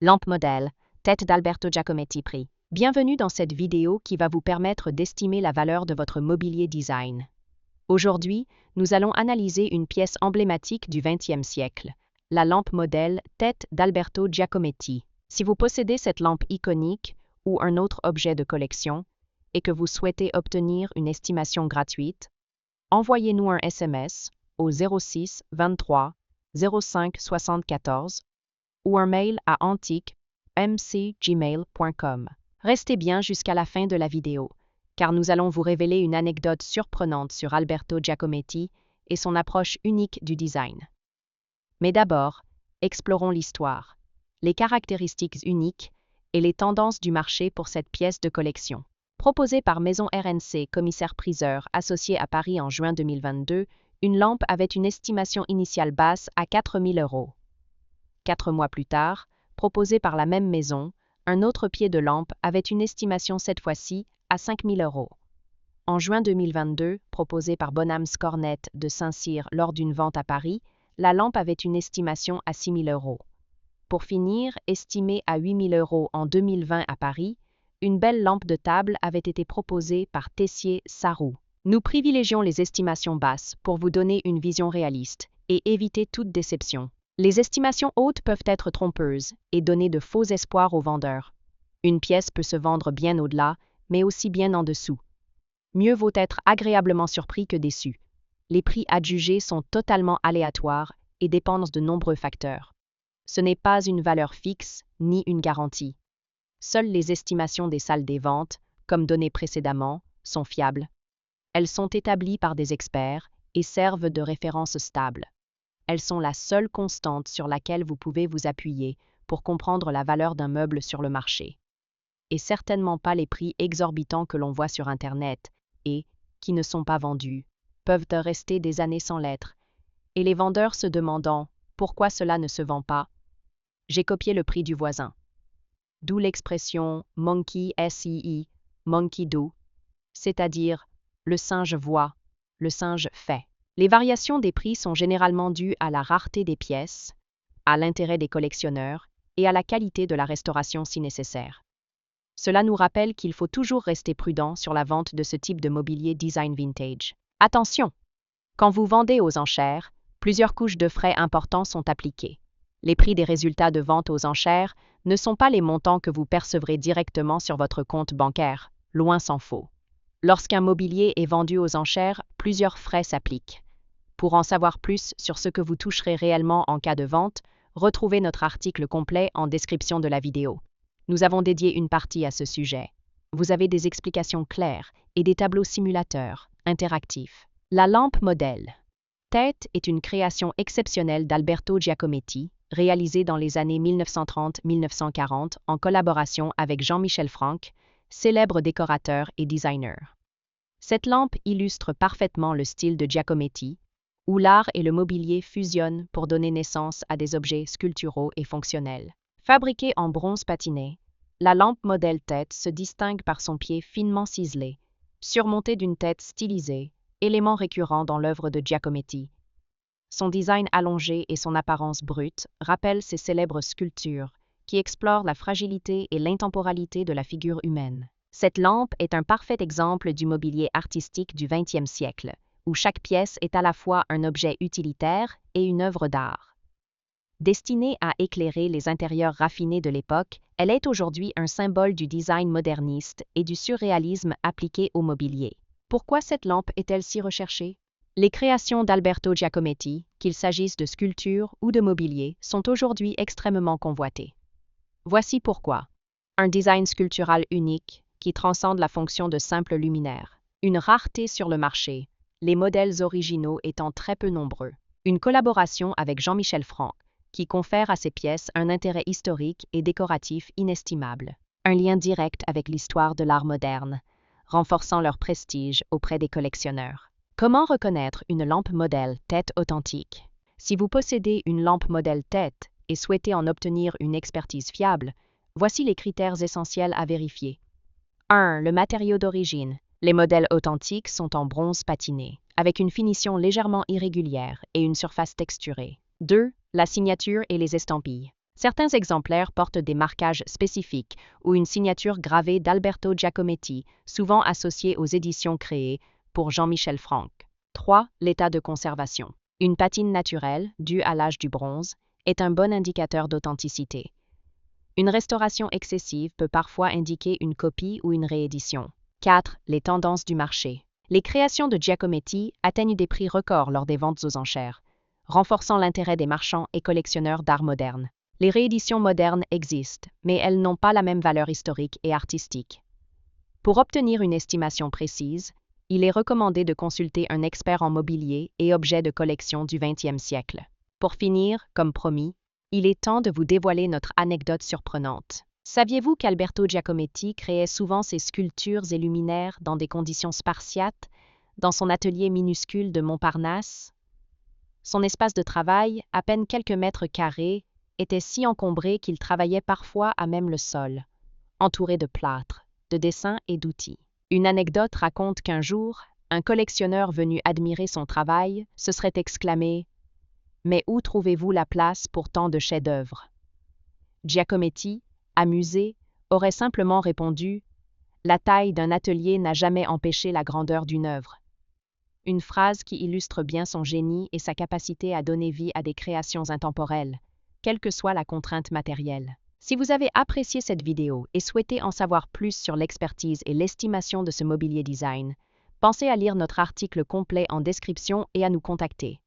Lampe modèle, tête d'Alberto Giacometti prix. Bienvenue dans cette vidéo qui va vous permettre d'estimer la valeur de votre mobilier design. Aujourd'hui, nous allons analyser une pièce emblématique du XXe siècle, la lampe modèle tête d'Alberto Giacometti. Si vous possédez cette lampe iconique ou un autre objet de collection et que vous souhaitez obtenir une estimation gratuite, envoyez-nous un SMS au 06 23 05 74 ou un mail à antique@mcgmail.com. Restez bien jusqu'à la fin de la vidéo, car nous allons vous révéler une anecdote surprenante sur Alberto Giacometti et son approche unique du design. Mais d'abord, explorons l'histoire, les caractéristiques uniques et les tendances du marché pour cette pièce de collection. Proposée par Maison RNC, commissaire-priseur associé à Paris en juin 2022, une lampe avait une estimation initiale basse à 4 000 €. 4 mois plus tard, proposé par la même maison, un autre pied de lampe avait une estimation cette fois-ci à 5 000 €. En juin 2022, proposé par Bonhams Cornet de Saint-Cyr lors d'une vente à Paris, la lampe avait une estimation à 6 000 €. Pour finir, estimée à 8 000 € en 2020 à Paris, une belle lampe de table avait été proposée par Tessier Sarrou. Nous privilégions les estimations basses pour vous donner une vision réaliste et éviter toute déception. Les estimations hautes peuvent être trompeuses et donner de faux espoirs aux vendeurs. Une pièce peut se vendre bien au-delà, mais aussi bien en dessous. Mieux vaut être agréablement surpris que déçu. Les prix adjugés sont totalement aléatoires et dépendent de nombreux facteurs. Ce n'est pas une valeur fixe ni une garantie. Seules les estimations des salles des ventes, comme données précédemment, sont fiables. Elles sont établies par des experts et servent de référence stable. Elles sont la seule constante sur laquelle vous pouvez vous appuyer pour comprendre la valeur d'un meuble sur le marché. Et certainement pas les prix exorbitants que l'on voit sur Internet et, qui ne sont pas vendus, peuvent rester des années sans l'être. Et les vendeurs se demandant pourquoi cela ne se vend pas. J'ai copié le prix du voisin. D'où l'expression monkey see, monkey do, c'est-à-dire le singe voit, le singe fait. Les variations des prix sont généralement dues à la rareté des pièces, à l'intérêt des collectionneurs et à la qualité de la restauration si nécessaire. Cela nous rappelle qu'il faut toujours rester prudent sur la vente de ce type de mobilier design vintage. Attention! Quand vous vendez aux enchères, plusieurs couches de frais importants sont appliquées. Les prix des résultats de vente aux enchères ne sont pas les montants que vous percevrez directement sur votre compte bancaire, loin s'en faut. Lorsqu'un mobilier est vendu aux enchères, plusieurs frais s'appliquent. Pour en savoir plus sur ce que vous toucherez réellement en cas de vente, retrouvez notre article complet en description de la vidéo. Nous avons dédié une partie à ce sujet. Vous avez des explications claires et des tableaux simulateurs interactifs. La lampe modèle tête est une création exceptionnelle d'Alberto Giacometti, réalisée dans les années 1930-1940 en collaboration avec Jean-Michel Franck, célèbre décorateur et designer. Cette lampe illustre parfaitement le style de Giacometti, où l'art et le mobilier fusionnent pour donner naissance à des objets sculpturaux et fonctionnels. Fabriquée en bronze patiné, la lampe modèle tête se distingue par son pied finement ciselé, surmonté d'une tête stylisée, élément récurrent dans l'œuvre de Giacometti. Son design allongé et son apparence brute rappellent ses célèbres sculptures, qui explorent la fragilité et l'intemporalité de la figure humaine. Cette lampe est un parfait exemple du mobilier artistique du XXe siècle, où chaque pièce est à la fois un objet utilitaire et une œuvre d'art. Destinée à éclairer les intérieurs raffinés de l'époque, elle est aujourd'hui un symbole du design moderniste et du surréalisme appliqué au mobilier. Pourquoi cette lampe est-elle si recherchée? Les créations d'Alberto Giacometti, qu'il s'agisse de sculptures ou de mobilier, sont aujourd'hui extrêmement convoitées. Voici pourquoi. Un design sculptural unique qui transcende la fonction de simple luminaire. Une rareté sur le marché, les modèles originaux étant très peu nombreux. Une collaboration avec Jean-Michel Franck qui confère à ces pièces un intérêt historique et décoratif inestimable. Un lien direct avec l'histoire de l'art moderne, renforçant leur prestige auprès des collectionneurs. Comment reconnaître une lampe modèle tête authentique? Si vous possédez une lampe modèle tête et souhaitez en obtenir une expertise fiable, voici les critères essentiels à vérifier. 1. Le matériau d'origine. Les modèles authentiques sont en bronze patiné, avec une finition légèrement irrégulière et une surface texturée. 2. La signature et les estampilles. Certains exemplaires portent des marquages spécifiques ou une signature gravée d'Alberto Giacometti, souvent associée aux éditions créées pour Jean-Michel Franck. 3. L'état de conservation. Une patine naturelle, due à l'âge du bronze, est un bon indicateur d'authenticité. Une restauration excessive peut parfois indiquer une copie ou une réédition. 4. Les tendances du marché. Les créations de Giacometti atteignent des prix records lors des ventes aux enchères, renforçant l'intérêt des marchands et collectionneurs d'art moderne. Les rééditions modernes existent, mais elles n'ont pas la même valeur historique et artistique. Pour obtenir une estimation précise, il est recommandé de consulter un expert en mobilier et objets de collection du XXe siècle. Pour finir, comme promis, il est temps de vous dévoiler notre anecdote surprenante. Saviez-vous qu'Alberto Giacometti créait souvent ses sculptures et luminaires dans des conditions spartiates, dans son atelier minuscule de Montparnasse? Son espace de travail, à peine quelques mètres carrés, était si encombré qu'il travaillait parfois à même le sol, entouré de plâtre, de dessins et d'outils. Une anecdote raconte qu'un jour, un collectionneur venu admirer son travail se serait exclamé « Mais où trouvez-vous la place pour tant de chefs-d'œuvre » Giacometti, amusé, aurait simplement répondu « La taille d'un atelier n'a jamais empêché la grandeur d'une œuvre ». Une phrase qui illustre bien son génie et sa capacité à donner vie à des créations intemporelles, quelle que soit la contrainte matérielle. Si vous avez apprécié cette vidéo et souhaitez en savoir plus sur l'expertise et l'estimation de ce mobilier design, pensez à lire notre article complet en description et à nous contacter.